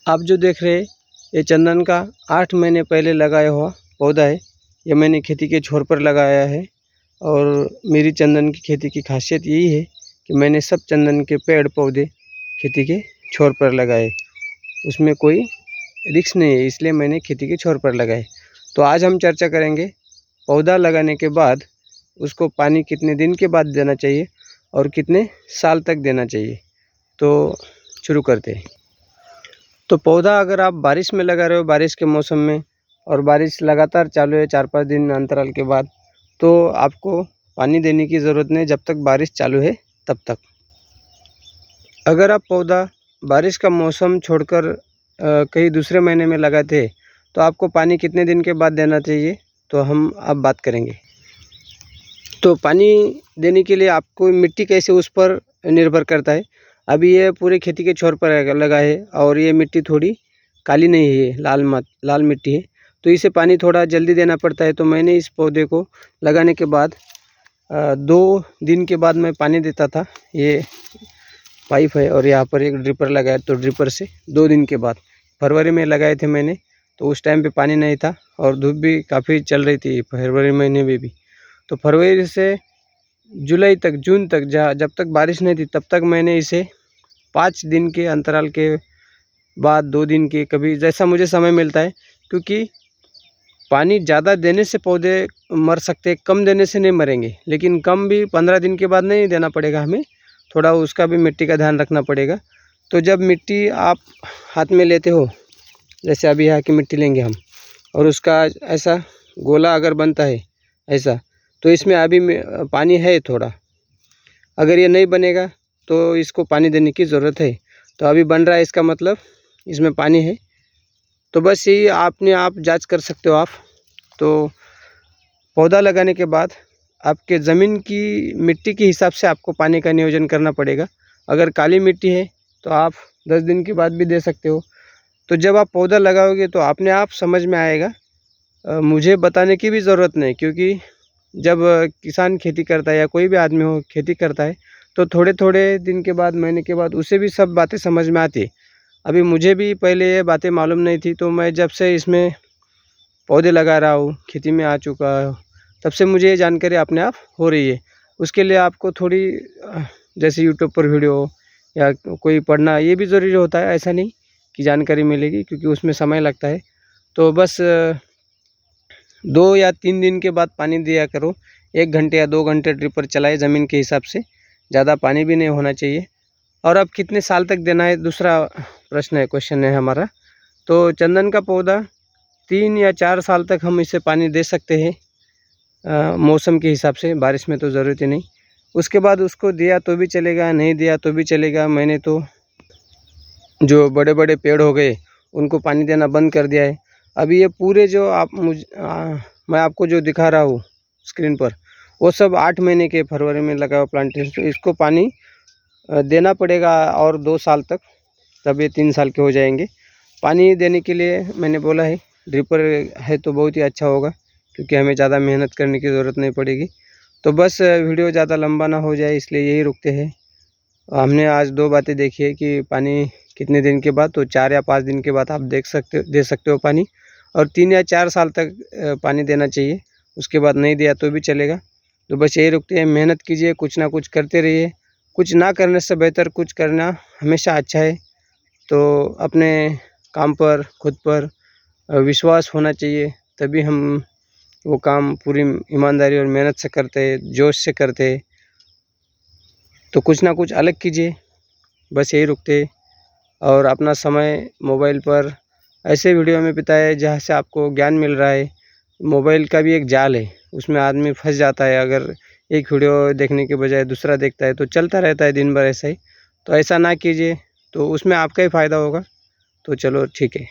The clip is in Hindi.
आप जो देख रहे हैं ये चंदन का 8 महीने पहले लगाया हुआ पौधा है। ये मैंने खेती के छोर पर लगाया है और मेरी चंदन की खेती की खासियत यही है कि मैंने सब चंदन के पेड़ पौधे खेती के छोर पर लगाए। उसमें कोई रिस्क नहीं है, इसलिए मैंने खेती के छोर पर लगाए। तो आज हम चर्चा करेंगे पौधा लगाने के बाद उसको पानी कितने दिन के बाद देना चाहिए और कितने साल तक देना चाहिए। तो शुरू करते हैं। तो पौधा अगर आप बारिश में लगा रहे हो, बारिश के मौसम में, और बारिश लगातार चालू है 4-5 दिन अंतराल के बाद, तो आपको पानी देने की ज़रूरत नहीं जब तक बारिश चालू है तब तक। अगर आप पौधा बारिश का मौसम छोड़कर कहीं दूसरे महीने में लगाते हैं तो आपको पानी कितने दिन के बाद देना चाहिए, तो हम अब बात करेंगे। तो पानी देने के लिए आपको मिट्टी कैसे, उस पर निर्भर करता है। अभी ये पूरे खेती के छोर पर लगा है और ये मिट्टी थोड़ी काली नहीं है, लाल मिट्टी है, तो इसे पानी थोड़ा जल्दी देना पड़ता है। तो मैंने इस पौधे को लगाने के बाद 2 दिन के बाद मैं पानी देता था। ये पाइप है और यहाँ पर एक ड्रिपर लगाया, तो ड्रिपर से 2 दिन के बाद, फरवरी में लगाए थे मैंने, तो उस टाइम पे पानी नहीं था और धूप भी काफ़ी चल रही थी फरवरी महीने में भी। तो फरवरी से जुलाई तक, जून तक, जब तक बारिश नहीं थी तब तक मैंने इसे 5 दिन के अंतराल के बाद, 2 दिन के, कभी जैसा मुझे समय मिलता है, क्योंकि पानी ज़्यादा देने से पौधे मर सकते हैं, कम देने से नहीं मरेंगे। लेकिन कम भी 15 दिन के बाद नहीं देना पड़ेगा हमें, थोड़ा उसका भी मिट्टी का ध्यान रखना पड़ेगा। तो जब मिट्टी आप हाथ में लेते हो, जैसे अभी यहाँ की मिट्टी लेंगे हम, और उसका ऐसा गोला अगर बनता है ऐसा, तो इसमें अभी पानी है थोड़ा। अगर ये नहीं बनेगा तो इसको पानी देने की ज़रूरत है। तो अभी बन रहा है, इसका मतलब इसमें पानी है। तो बस यही आपने आप जांच कर सकते हो आप। तो पौधा लगाने के बाद आपके ज़मीन की मिट्टी के हिसाब से आपको पानी का नियोजन करना पड़ेगा। अगर काली मिट्टी है तो आप 10 दिन के बाद भी दे सकते हो। तो जब आप पौधा लगाओगे तो अपने आप समझ में आएगा, मुझे बताने की भी ज़रूरत नहीं, क्योंकि जब किसान खेती करता है या कोई भी आदमी हो खेती करता है तो थोड़े थोड़े दिन के बाद, महीने के बाद उसे भी सब बातें समझ में आती है। अभी मुझे भी पहले ये बातें मालूम नहीं थी, तो मैं जब से इसमें पौधे लगा रहा हूँ, खेती में आ चुका हूँ, तब से मुझे ये जानकारी अपने आप हो रही है। उसके लिए आपको थोड़ी जैसे यूट्यूब पर वीडियो या कोई पढ़ना, ये भी ज़रूरी होता है। ऐसा नहीं कि जानकारी मिलेगी, क्योंकि उसमें समय लगता है। तो बस 2 या 3 दिन के बाद पानी दिया करो। 1 घंटे या 2 घंटे ड्रिपर चलाए ज़मीन के हिसाब से, ज़्यादा पानी भी नहीं होना चाहिए। और अब कितने साल तक देना है, दूसरा क्वेश्चन है हमारा। तो चंदन का पौधा 3 या 4 साल तक हम इसे पानी दे सकते हैं, मौसम के हिसाब से। बारिश में तो ज़रूरत ही नहीं। उसके बाद उसको दिया तो भी चलेगा, नहीं दिया तो भी चलेगा। मैंने तो जो बड़े बड़े पेड़ हो गए उनको पानी देना बंद कर दिया है। अभी ये पूरे जो मैं आपको जो दिखा रहा हूँ स्क्रीन पर, वो सब 8 महीने के फरवरी में लगा हुआ प्लांटेशन। तो इसको पानी देना पड़ेगा और 2 साल तक, तब ये 3 साल के हो जाएंगे। पानी देने के लिए मैंने बोला है ड्रिपर है तो बहुत ही अच्छा होगा, क्योंकि हमें ज़्यादा मेहनत करने की ज़रूरत नहीं पड़ेगी। तो बस वीडियो ज़्यादा लंबा ना हो जाए, इसलिए यही रुकते हैं। हमने आज 2 बातें देखी है कि पानी कितने दिन के बाद, तो 4 या 5 दिन के बाद आप दे सकते हो पानी, और 3 या 4 साल तक पानी देना चाहिए। उसके बाद नहीं दिया तो भी चलेगा। तो बस यही रुकते हैं। मेहनत कीजिए, कुछ ना कुछ करते रहिए। कुछ ना करने से बेहतर कुछ करना हमेशा अच्छा है। तो अपने काम पर, खुद पर विश्वास होना चाहिए, तभी हम वो काम पूरी ईमानदारी और मेहनत से करते हैं, जोश से करते हैं। तो कुछ ना कुछ अलग कीजिए, बस यही रुकते। और अपना समय मोबाइल पर ऐसे वीडियो में बिताए जहाँ से आपको ज्ञान मिल रहा है। मोबाइल का भी एक जाल है, उसमें आदमी फंस जाता है। अगर एक वीडियो देखने के बजाय दूसरा देखता है तो चलता रहता है दिन भर ऐसा ही। तो ऐसा ना कीजिए, तो उसमें आपका ही फ़ायदा होगा। तो चलो ठीक है।